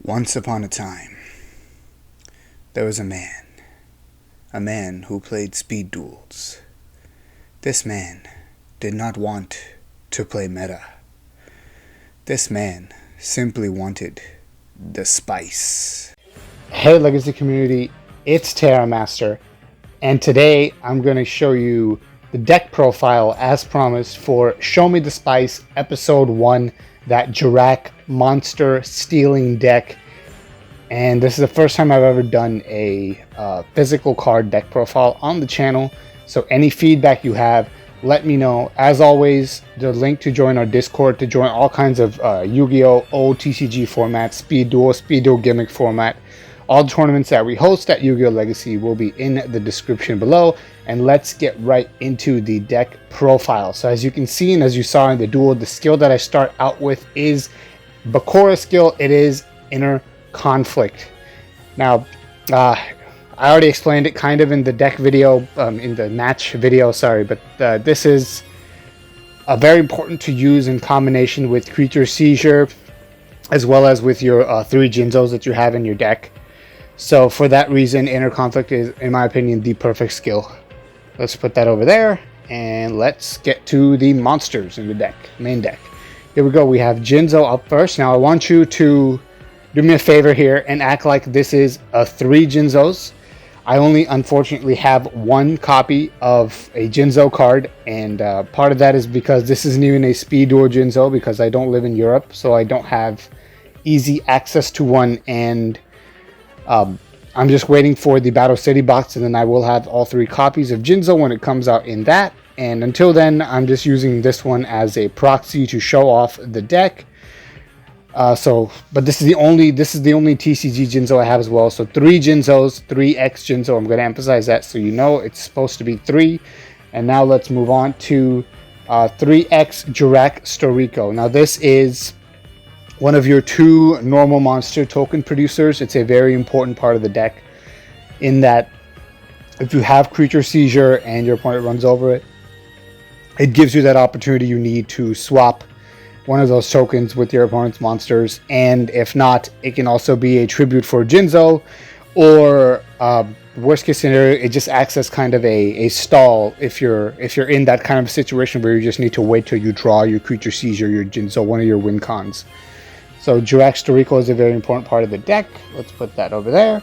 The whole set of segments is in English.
Once upon a time, there was a man who played speed duels. This man did not want to play meta. This man simply wanted the spice. Hey Legacy community, it's Terra Master, and today I'm going to show you the deck profile as promised for Show Me the Spice Episode 1, that Jurrac monster stealing deck. And this is the first time I've ever done a physical card deck profile on the channel, so any feedback you have, let me know. As always, the link to join our Discord, to join all kinds of Yu-Gi-Oh! Old TCG formats, speed duel gimmick format, all the tournaments that we host at Yu-Gi-Oh! Legacy will be in the description below. And let's get right into the deck profile. So as you can see, and as you saw in the duel, the skill that I start out with is Bakura skill. It is Inner Conflict. Now, I already explained it kind of in the deck video, in the match video, sorry, but this is very important to use in combination with Creature Seizure, as well as with your 3 Jinzos that you have in your deck. So for that reason, Inner Conflict is, in my opinion, the perfect skill. Let's put that over there, and let's get to the monsters in the deck, main deck. Here we go, we have Jinzo up first. Now I want you to do me a favor here and act like this is a 3 Jinzos. I only unfortunately have 1 copy of a Jinzo card, and part of that is because this isn't even a speed duel Jinzo, because I don't live in Europe, so I don't have easy access to one, and I'm just waiting for the Battle City box, and then I will have all 3 copies of Jinzo when it comes out in that. And until then, I'm just using this one as a proxy to show off the deck. But this is the only TCG Jinzo I have as well. So 3 Jinzos, 3x Jinzo. I'm going to emphasize that so you know it's supposed to be 3. And now let's move on to 3x Jurrac Storico. Now this is one of your 2 normal monster token producers. It's a very important part of the deck, in that if you have Creature Seizure and your opponent runs over it, it gives you that opportunity you need to swap one of those tokens with your opponent's monsters. And if not, it can also be a tribute for Jinzo, or worst case scenario, it just acts as kind of a stall if you're in that kind of situation where you just need to wait till you draw your Creature Seizure, your Jinzo, one of your win cons. So Jurrac Storico is a very important part of the deck. Let's put that over there.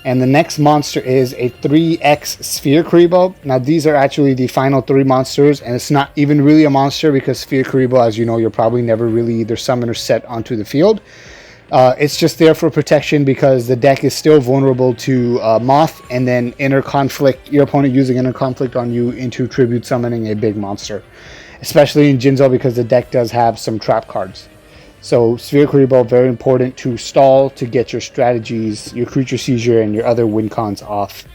And the next monster is a 3x Sphere Kuribo. Now these are actually the final 3 monsters, and it's not even really a monster, because Sphere Kuribo, as you know, you'll probably never really either summon or set onto the field. It's just there for protection, because the deck is still vulnerable to Moth, and then Inner Conflict, your opponent using Inner Conflict on you into tribute summoning a big monster. Especially in Jinzo, because the deck does have some trap cards. So Sphere Kuribo, very important to stall, to get your strategies, your Creature Seizure, and your other win cons off.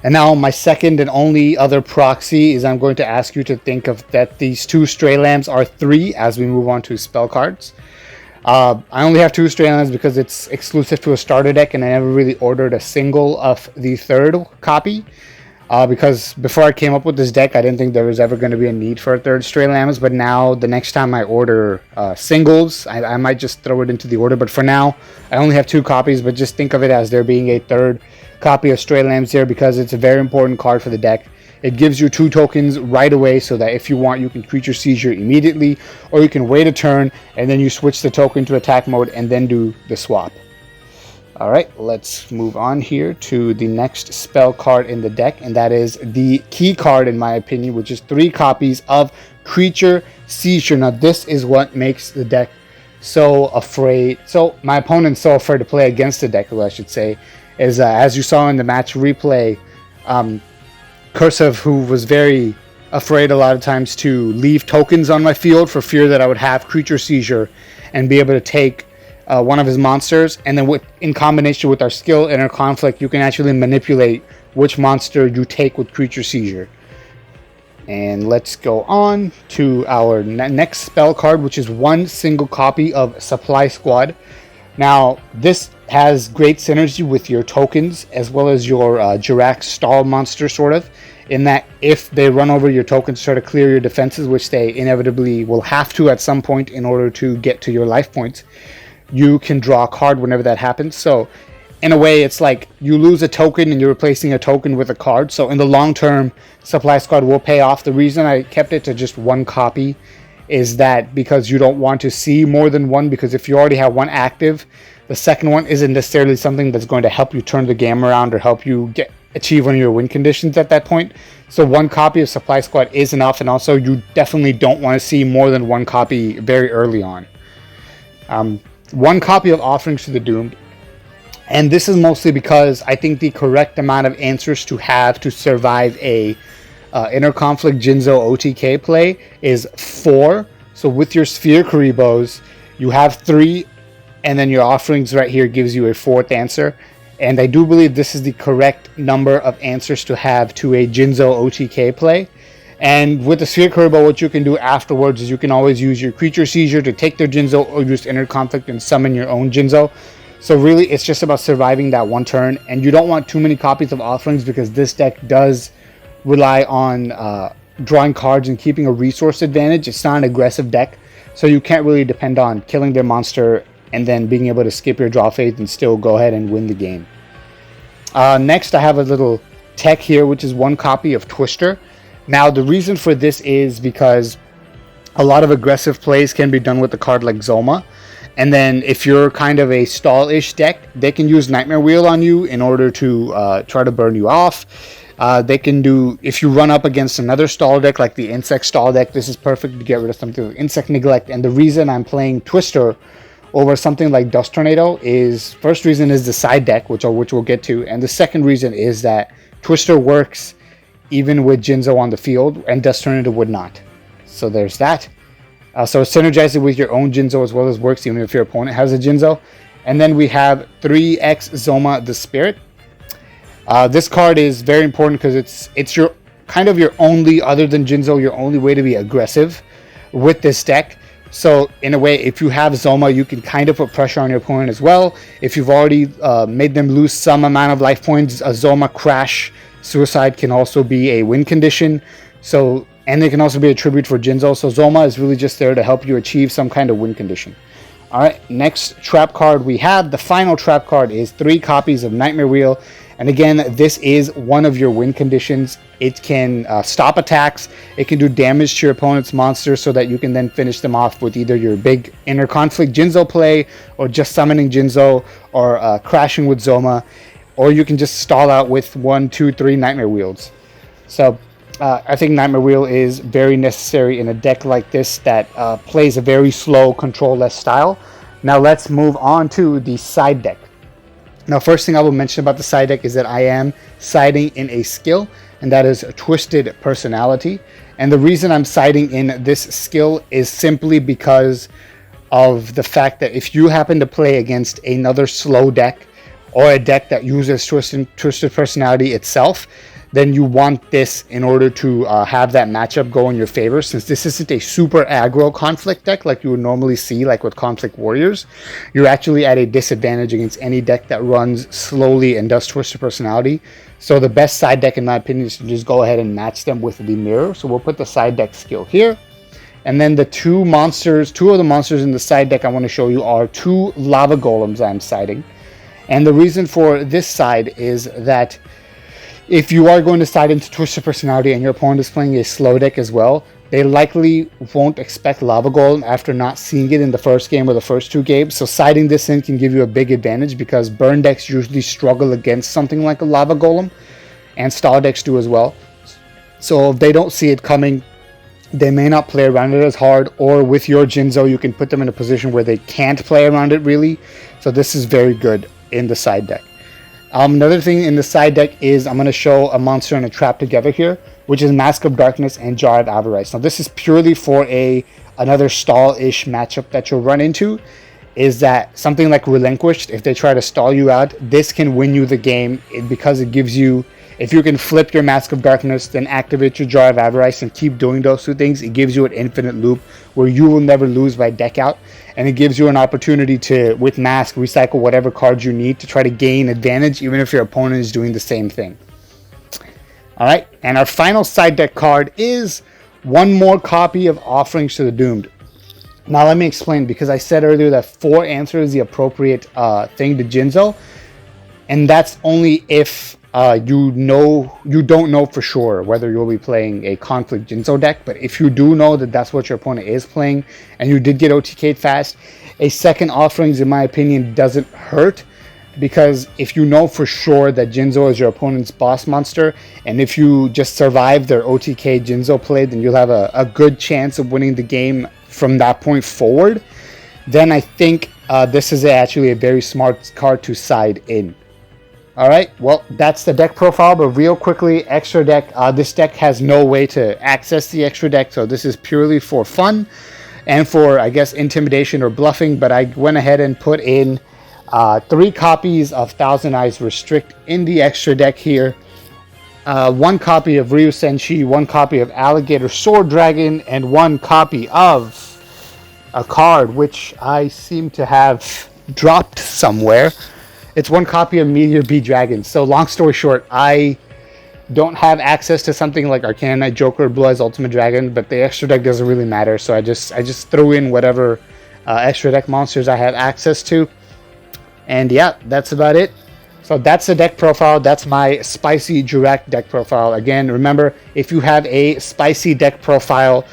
And now my second and only other proxy is, I'm going to ask you to think of that these 2 Stray Lambs are 3 as we move on to spell cards. I only have 2 Stray Lambs because it's exclusive to a starter deck, and I never really ordered a single of the 3rd copy. Because before I came up with this deck, I didn't think there was ever going to be a need for a 3rd Stray Lambs. But now, the next time I order singles, I might just throw it into the order. But for now, I only have 2 copies. But just think of it as there being a 3rd copy of Stray Lambs here, because it's a very important card for the deck. It gives you 2 tokens right away, so that if you want, you can Creature Seizure immediately, or you can wait a turn and then you switch the token to attack mode and then do the swap. Alright, let's move on here to the next spell card in the deck, and that is the key card, in my opinion, which is 3 copies of Creature Seizure. Now this is what makes the deck so afraid. So my opponent's so afraid to play against the deck, I should say, is as you saw in the match replay, Cursive, who was very afraid a lot of times to leave tokens on my field for fear that I would have Creature Seizure and be able to take one of his monsters, and then in combination with our skill Inner Conflict, you can actually manipulate which monster you take with Creature Seizure. And let's go on to our next spell card, which is 1 single copy of Supply Squad. Now this has great synergy with your tokens, as well as your Jurrac stall monster, sort of, in that if they run over your tokens, try to clear your defenses, which they inevitably will have to at some point in order to get to your life points, you can draw a card whenever that happens. So in a way, it's like you lose a token and you're replacing a token with a card. So in the long term, Supply Squad will pay off. The reason I kept it to just one copy is that because you don't want to see more than one, because if you already have one active, the second one isn't necessarily something that's going to help you turn the game around or help you achieve one of your win conditions at that point. So one copy of Supply Squad is enough, and also you definitely don't want to see more than one copy very early on. One copy of Offerings to the Doomed, and this is mostly because I think the correct amount of answers to have to survive a Interconflict Jinzo OTK play is 4. So with your Sphere Kuribos, you have 3, and then your Offerings right here gives you a 4th answer. And I do believe this is the correct number of answers to have to a Jinzo OTK play. And with the Sphere Kuribo, what you can do afterwards is you can always use your Creature Seizure to take their Jinzo, or use Interconflict and summon your own Jinzo. So really, it's just about surviving that one turn. And you don't want too many copies of Offerings, because this deck does rely on drawing cards and keeping a resource advantage. It's not an aggressive deck, so you can't really depend on killing their monster and then being able to skip your draw phase and still go ahead and win the game. Next, I have a little tech here, which is one copy of Twister. Now, the reason for this is because a lot of aggressive plays can be done with a card like Zoma. And then if you're kind of a stall-ish deck, they can use Nightmare Wheel on you in order to try to burn you off. They can do, if you run up against another stall deck like the Insect stall deck, this is perfect to get rid of something like Insect Neglect. And the reason I'm playing Twister over something like Dust Tornado is, first reason is the side deck, which we'll get to. And the second reason is that Twister works even with Jinzo on the field, and Dust Tornado would not. So there's that. So it synergizes with your own Jinzo as well as works even if your opponent has a Jinzo. And then we have 3x Zoma the Spirit. This card is very important because it's your kind of your only, other than Jinzo, your only way to be aggressive with this deck. So in a way, if you have Zoma, you can kind of put pressure on your opponent as well. If you've already made them lose some amount of life points, a Zoma Crash Suicide can also be a win condition. So, and it can also be a tribute for Jinzo. So Zoma is really just there to help you achieve some kind of win condition. Alright, next trap card we have. The final trap card is 3 copies of Nightmare Wheel. And again, this is one of your win conditions. It can stop attacks. It can do damage to your opponent's monsters so that you can then finish them off with either your big Interconflict Jinzo play, or just summoning Jinzo, or crashing with Zoma. Or you can just stall out with 1, 2, 3 Nightmare Wheels. So I think Nightmare Wheel is very necessary in a deck like this that plays a very slow, control-less style. Now let's move on to the side deck. Now, first thing I will mention about the side deck is that I am siding in a skill, and that is Twisted Personality. And the reason I'm siding in this skill is simply because of the fact that if you happen to play against another slow deck, or a deck that uses Twisted Personality itself, then you want this in order to have that matchup go in your favor. Since this isn't a super aggro conflict deck like you would normally see like with Conflict Warriors, you're actually at a disadvantage against any deck that runs slowly and does Twisted Personality. So the best side deck in my opinion is to just go ahead and match them with the mirror. So we'll put the side deck skill here. And then the two of the monsters in the side deck I want to show you are 2 Lava Golems I'm siding. And the reason for this side is that if you are going to side into Twisted Personality and your opponent is playing a slow deck as well, they likely won't expect Lava Golem after not seeing it in the first game or the first 2 games. So siding this in can give you a big advantage because burn decks usually struggle against something like a Lava Golem, and stall decks do as well. So if they don't see it coming, they may not play around it as hard, or with your Jinzo you can put them in a position where they can't play around it really. So this is very good in the side deck. Another thing in the side deck is I'm going to show a monster and a trap together here, which is Mask of Darkness and Jar of Avarice. Now this is purely for another stall-ish matchup that you'll run into, is that something like Relinquished, if they try to stall you out, this can win you the game because it gives you, if you can flip your Mask of Darkness, then activate your Jar of Avarice and keep doing those 2 things, it gives you an infinite loop where you will never lose by deck out. And it gives you an opportunity to, with Mask, recycle whatever cards you need to try to gain advantage, even if your opponent is doing the same thing. Alright, and our final side deck card is 1 more copy of Offerings to the Doomed. Now let me explain, because I said earlier that 4 answer is the appropriate thing to Jinzo, and that's only if you don't know for sure whether you'll be playing a conflict Jinzo deck. But if you do know that that's what your opponent is playing, and you did get OTK'd fast, a second offerings, in my opinion, doesn't hurt. Because if you know for sure that Jinzo is your opponent's boss monster, and if you just survive their OTK Jinzo play, then you'll have a good chance of winning the game from that point forward, then I think this is actually a very smart card to side in. Alright, well, that's the deck profile, but real quickly, extra deck. This deck has no way to access the extra deck, so this is purely for fun and for, I guess, intimidation or bluffing, but I went ahead and put in 3 copies of Thousand Eyes Restrict in the extra deck here. 1 copy of Ryu Senshi, 1 copy of Alligator Sword Dragon, and 1 copy of a card which I seem to have dropped somewhere. It's 1 copy of Meteor B Dragon. So long story short, I don't have access to something like Arcana Knight, Joker, Blue Eyes Ultimate Dragon, but the extra deck doesn't really matter. So I just threw in whatever extra deck monsters I have access to. And yeah, that's about it. So that's the deck profile. That's my spicy Jurrac deck profile. Again, remember, if you have a spicy deck profile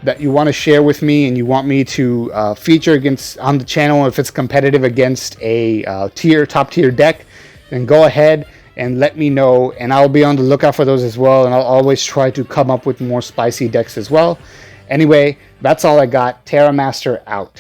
that you want to share with me and you want me to feature against on the channel, if it's competitive against a top tier deck, then go ahead and let me know, and I'll be on the lookout for those as well, and I'll always try to come up with more spicy decks as well. Anyway, that's all I got. Terra Master out.